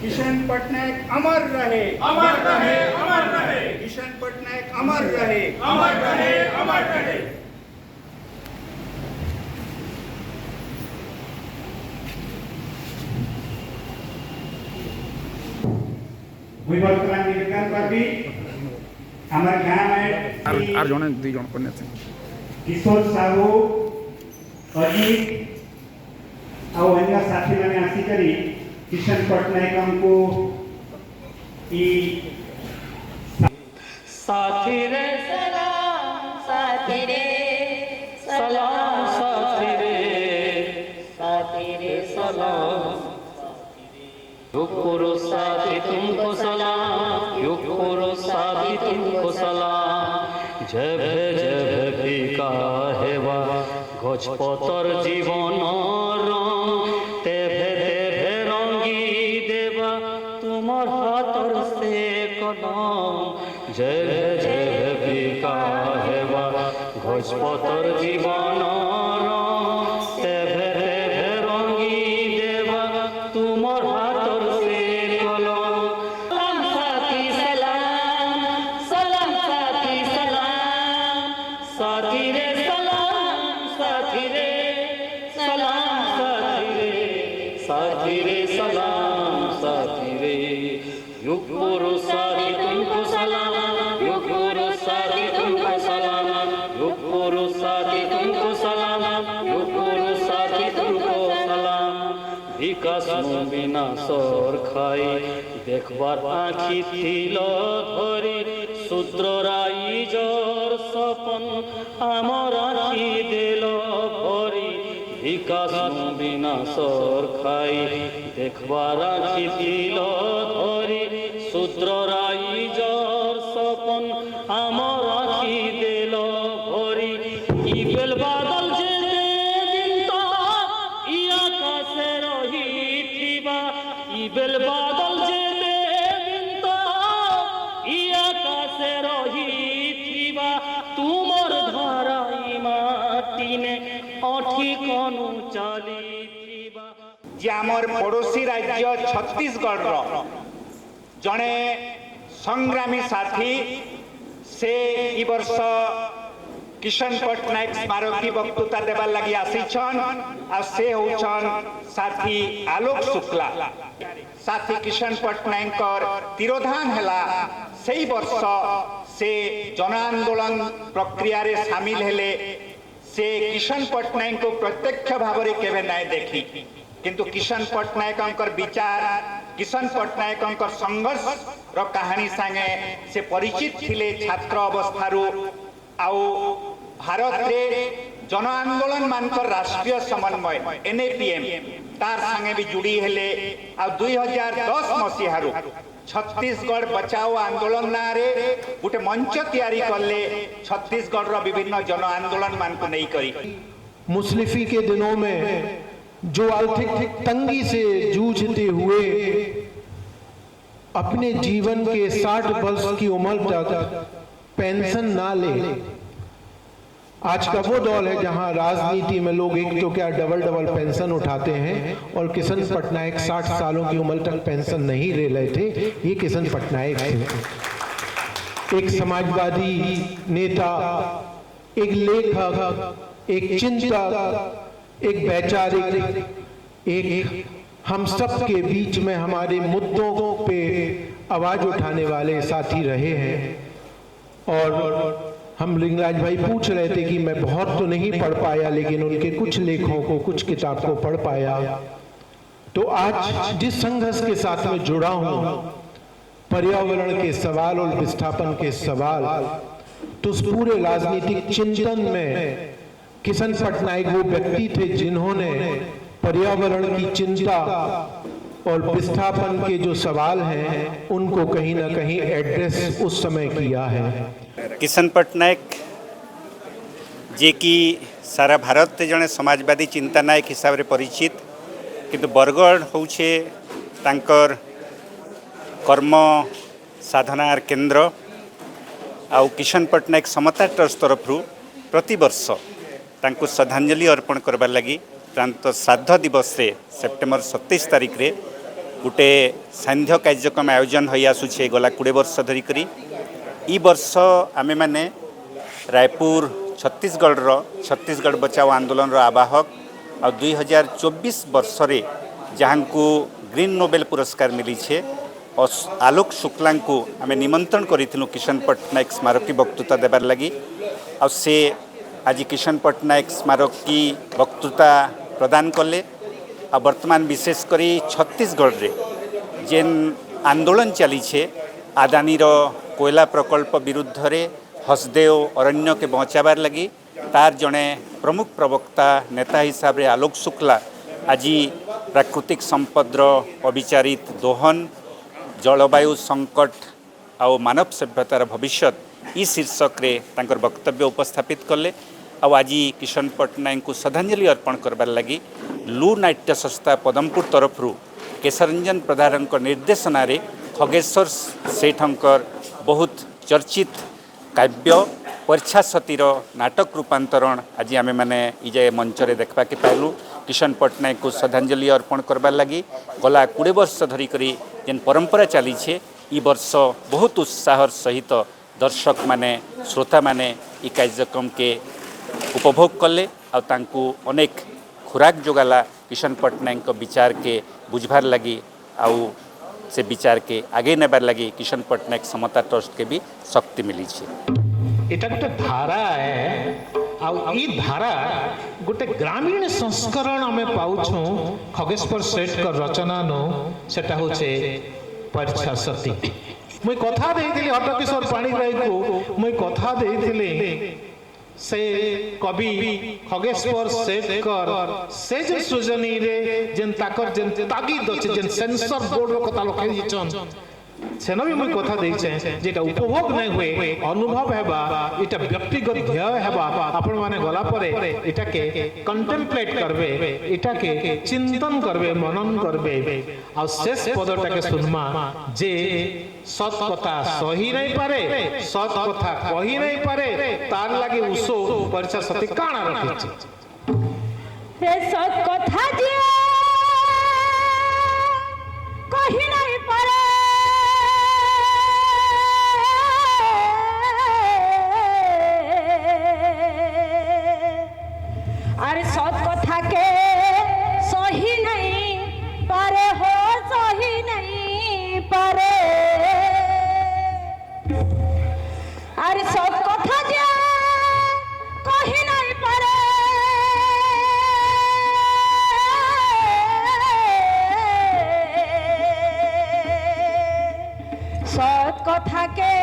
किशन पटनायक अमर रहे, अमर रहे, अमर रहे। किशन पटनायक अमर रहे, अमर रहे, अमर रहे। मुझे वर्तमान निवेदन करबी हमारे गाँव में आर जने दुई जन कन्या थे किशोर साहू अजीत और अन्य साथी मैंने आसिकरी किशन पटनायक को साथी रे सलाम साथी रे सलाम साथी रे सलाम युगपुरुष साथी तुमको सलाम युगपुरुष साथी तुमको सलाम जय भिका हेवा गजपतर जीवन तेभे तेभे रंगी देवा तुमर हाथर से कलम जय भिका हेवा गजपतर जीवन तेभे तेभे रंगी देवा तुमर हाथर से कलम सलाम साथी सलाम सलाम साथी सलाम साथी रे सलाम साथी रे सलाम साथी रे सलाम साथी रे युग पुरुष साथी तुमको सलाम युग पुरुष साथी तुमको सलाम युग पुरुष साथी तुमको सलाम युग पुरुष साथी तुमको सलाम विकास बिना सर खाई देखबार आँखी थिल धरी शूद्रराई जर सपन आमर आँखी दिल भरी विकास बिना सर खाई देखबार आँखी थिल धरी शूद्रराई जर सपन आमर आँखी दिल भरी ई बेल बादल जे दिन तो ई आकाशे रही थिबा ई बेल बादल जे दिन तो ई आकाशे रही थिबा तुमर धाराई माटीने अठी कनु चाली थिबा जे आमर पड़ोसी राज्य छत्तीसगढ़ रो जड़े संग्रामी साथी से ई वर्ष किशन पटनायक स्मारकी वक्तृता देवार लगी आसीछन आ से होछन साथी आलोक शुक्ला साथी किशन पटनायक तिरोधान हैला सेई वर्ष से जन आंदोलन प्रक्रिया रे शामिल हेले से किशन पटनायक को प्रत्यक्ष भाव रे केबे नाय देखी किंतु किशन पटनायक विचार किशन पटनायक संघर्ष रो कहानी संगे से परिचित थिले छात्र अवस्थारू आउ भारत रे जन आंदोलन मानकर राष्ट्रीय समन्वय NAPM तार संगे भी जुड़ी हेले आ 2010 मसीहारू छत्तीसगढ़ बचाओ आंदोलन ना रे गोटे मंच तैयारी करले छत्तीसगढ़ रो विभिन्न जन आंदोलन मान को नहीं करी मुस्लिफी के दिनों में जो आर्थिक तंगी से जूझते हुए अपने जीवन के 60 वर्ष की उम्र तक पेंशन ना ले आज का वो दौर है जहां राजनीति में लोग एक तो क्या डबल पेंशन उठाते हैं और किशन पटनायक 60 सालों की उम्र तक पेंशन नहीं ले रहे थे। ये किशन पटनायक थे, एक समाजवादी नेता, एक लेखक, एक चिंतक, एक वैचारिक, एक हम सब के बीच में हमारे मुद्दों पे आवाज उठाने वाले साथी रहे हैं। और हम लिंगराज भाई पूछ रहे थे कि मैं बहुत तो नहीं पढ़ पाया लेकिन उनके कुछ लेखों को, कुछ किताब को पढ़ पाया। तो आज जिस संघर्ष के साथ में जुड़ा हूं, पर्यावरण के सवाल और विस्थापन के सवाल, तो उस पूरे राजनीतिक चिंतन में किशन पटनायक वो व्यक्ति थे जिन्होंने पर्यावरण की चिंता और विस्थापन के जो सवाल हैं उनको कहीं ना कहीं एड्रेस उस समय किया है। किशन पटनायक जे कि सारा भारत जड़े समाजवादी चिंतानायक हिसाब से परिचित किंतु बरगढ़ होचे तांकर कर्म साधनार केन्द्र आउ किशन पटनायक समता ट्रस्ट तरफ प्रति वर्ष तांको श्रद्धांजलि अर्पण करबार लगी प्रांत श्राद्ध दिवस रे सेप्टेम्बर 27 तारिख रे गोटे सांध्य कार्यक्रम आयोजन हो आसुचे गला 20 वर्ष धरिकरी ई वर्ष आमे माने रायपुर छत्तीसगढ़ बचाओ आंदोलन रो आवाहक और 2024 वर्ष रे जहाँ को ग्रीन नोबेल पुरस्कार मिली छे और आलोक शुक्ला को आम निमंत्रण करूँ किशन पट्टनायक स्मारकी वक्तृता देवार लगी और से आज किशन पट्टनायक स्मारकी वक्तृता प्रदान कले आ वर्तमान विशेषकर छत्तीसगढ़ रे जेन आंदोलन चली छे आदानी रो कोयला प्रकल्प विरुद्ध रे हसदेव अरण्य के बचाबार लगी तार जड़े प्रमुख प्रवक्ता नेता हिसाब रे आलोक शुक्ला आज प्राकृतिक संपदर अविचारित दोहन जलवायु संकट आउ मानव सभ्यतार भविष्यत ई शीर्षक रे तांकर वक्तव्य उपस्थापित कले आउ आज किशन पट्टनायक को श्रद्धांजलि अर्पण करबार लगी लू नाट्य संस्था पदमपुर तरफरु केशरंजन प्रधान निर्देशन रे खगेश्वर सेठंकर बहुत चर्चित काव्य परीक्षा सतीर नाटक रूपांतरण आज आमे माने इजे मंच रे देखबा के पाइलु किशन पट्टनायक को श्रद्धांजलि अर्पण करबार लगी गला 20 वर्ष धरिकरी जेन परंपरा चली छे ई वर्ष बहुत उत्साहर सहित दर्शक माने श्रोता माने ई कार्यक्रम के उपभोग कले आ तांकु अनेक खुराक जोगाला किशन पट्टनायक विचार के बुझबार लगी आउ से विचार के आगे नेबार लगी किशन पट्टनायक समता ट्रस्ट के भी शक्ति मिली छे। एटा गोटे धारा है आउ ई धारा गोटे ग्रामीण संस्करण आमे पाउछु खगेश्वर सेठ कर रचना नो सेटा होचे परीक्षा सती मुई कथा देइथिली हटकिशोर पाणिग्राही को मुई कथा देइथिली से कवि खगेश्वर सेठ कर से जे सुजनी रे जेन ताकर जेन तागिद अछि जेन सेंसर बोर्ड रो कथा लखै दिछन सेन भी मुई कथा देइछे जेटा उपभोग नै हुए अनुभव हेबा एटा व्यक्तिगत ध्येय हेबा आपण माने गला परे एटा के कंटेम्पलेट करबे एटा के चिंतन करबे मनन करबे आ शेष पदटा के सुनमा जे सत कथा सही नहीं पारे सत कथा कही नहीं पारे तार लागे उसो परीक्षा सती काना रखिछि रे सत कथा जे कही नहीं पारे अरे सत कथा के सही नहीं पारे हो सही नहीं पारे अरे सत कथा जे कही नहीं पारे सत कथा के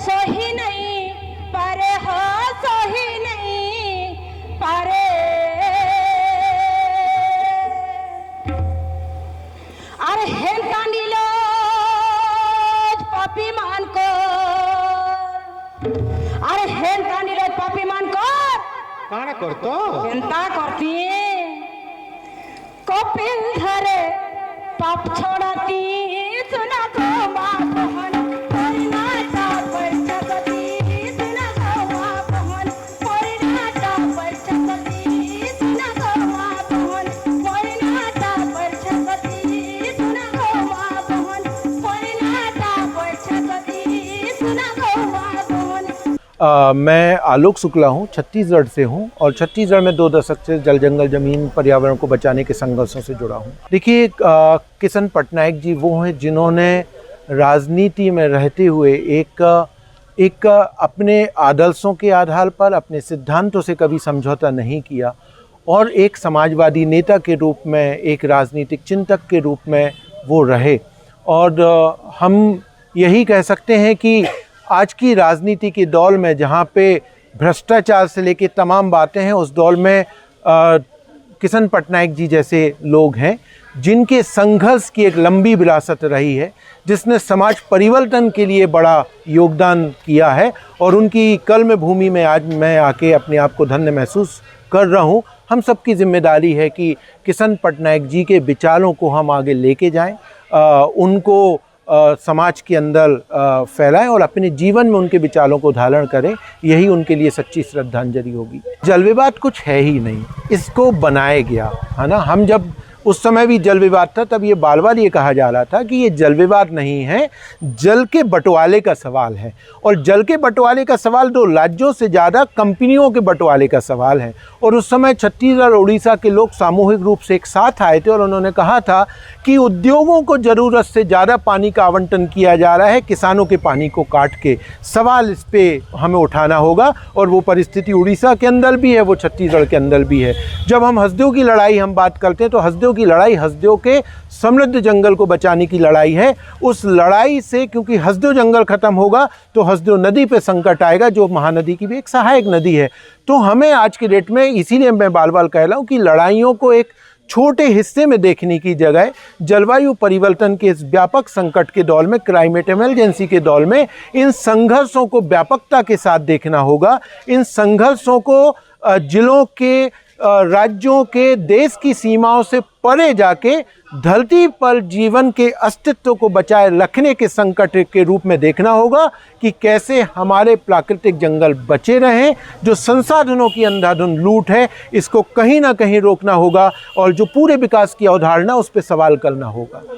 सही नहीं पारे हो सही नहीं पारे अरे हेंता नीलो पापी मान को अरे हेंता नीलो पापी मान को काना करतो हेंता करती कपिल धरे पाप छोड़ती सुना तो मां बहन परिणाटा परीक्षा सुना तो मां बहन परिणाटा परीक्षा सुना तो मां बहन परिणाटा परीक्षा सुना तो मां बहन परिणाटा परीक्षा सुना तो मां बहन। मैं आलोक शुक्ला हूँ, छत्तीसगढ़ से हूँ और छत्तीसगढ़ में 2 दशक से जल जंगल जमीन पर्यावरण को बचाने के संघर्षों से जुड़ा हूँ। देखिए किशन पट्टनायक जी वो हैं जिन्होंने राजनीति में रहते हुए एक अपने आदर्शों के आधार पर अपने सिद्धांतों से कभी समझौता नहीं किया और एक समाजवादी नेता के रूप में एक राजनीतिक चिंतक के रूप में वो रहे। और हम यही कह सकते हैं कि आज की राजनीति के दौर में जहाँ पे भ्रष्टाचार से लेके तमाम बातें हैं उस दौर में किशन पट्टनायक जी जैसे लोग हैं जिनके संघर्ष की एक लंबी विरासत रही है, जिसने समाज परिवर्तन के लिए बड़ा योगदान किया है और उनकी कर्म भूमि में आज मैं आके अपने आप को धन्य महसूस कर रहा हूँ। हम सबकी जिम्मेदारी है कि किशन पट्टनायक जी के विचारों को हम आगे लेके जाएं, उनको समाज के अंदर फैलाएं और अपने जीवन में उनके विचारों को धारण करें। यही उनके लिए सच्ची श्रद्धांजलि होगी। जल विवाद कुछ है ही नहीं, इसको बनाया गया है ना। हम जब उस समय भी जल विवाद था, तब ये बार बार ये कहा जा रहा था कि ये जल विवाद नहीं है, जल के बंटवारे का सवाल है। और जल के बंटवारे का सवाल 2 राज्यों से ज़्यादा कंपनियों के बंटवारे का सवाल है। और उस समय छत्तीसगढ़ उड़ीसा के लोग सामूहिक रूप से एक साथ आए थे और उन्होंने कहा था कि उद्योगों को ज़रूरत से ज़्यादा पानी का आवंटन किया जा रहा है, किसानों के पानी को काट के। सवाल इस पे हमें उठाना होगा और वो परिस्थिति उड़ीसा के अंदर भी है, वो छत्तीसगढ़ के अंदर भी है। जब हम हसदेव की लड़ाई हम बात करते हैं तो हसदेव की लड़ाई हसदेव के समृद्ध जंगल को बचाने की लड़ाई है। उस लड़ाई से क्योंकि हसदेव जंगल खत्म होगा तो हसदेव नदी पे संकट आएगा, जो महानदी की भी एक सहायक नदी है। तो हमें आज के डेट में, इसीलिए मैं बार बार कह रहा हूँ कि लड़ाइयों को एक छोटे हिस्से में देखने की जगह जलवायु परिवर्तन के इस व्यापक संकट के दौर में, क्लाइमेट इमरजेंसी के दौर में, इन संघर्षों को व्यापकता के साथ देखना होगा। इन संघर्षों को जिलों के, राज्यों के, देश की सीमाओं से परे जाके धरती पर जीवन के अस्तित्व को बचाए रखने के संकट के रूप में देखना होगा कि कैसे हमारे प्राकृतिक जंगल बचे रहें। जो संसाधनों की अंधाधुंध लूट है, इसको कहीं ना कहीं रोकना होगा और जो पूरे विकास की अवधारणा, उस पर सवाल करना होगा।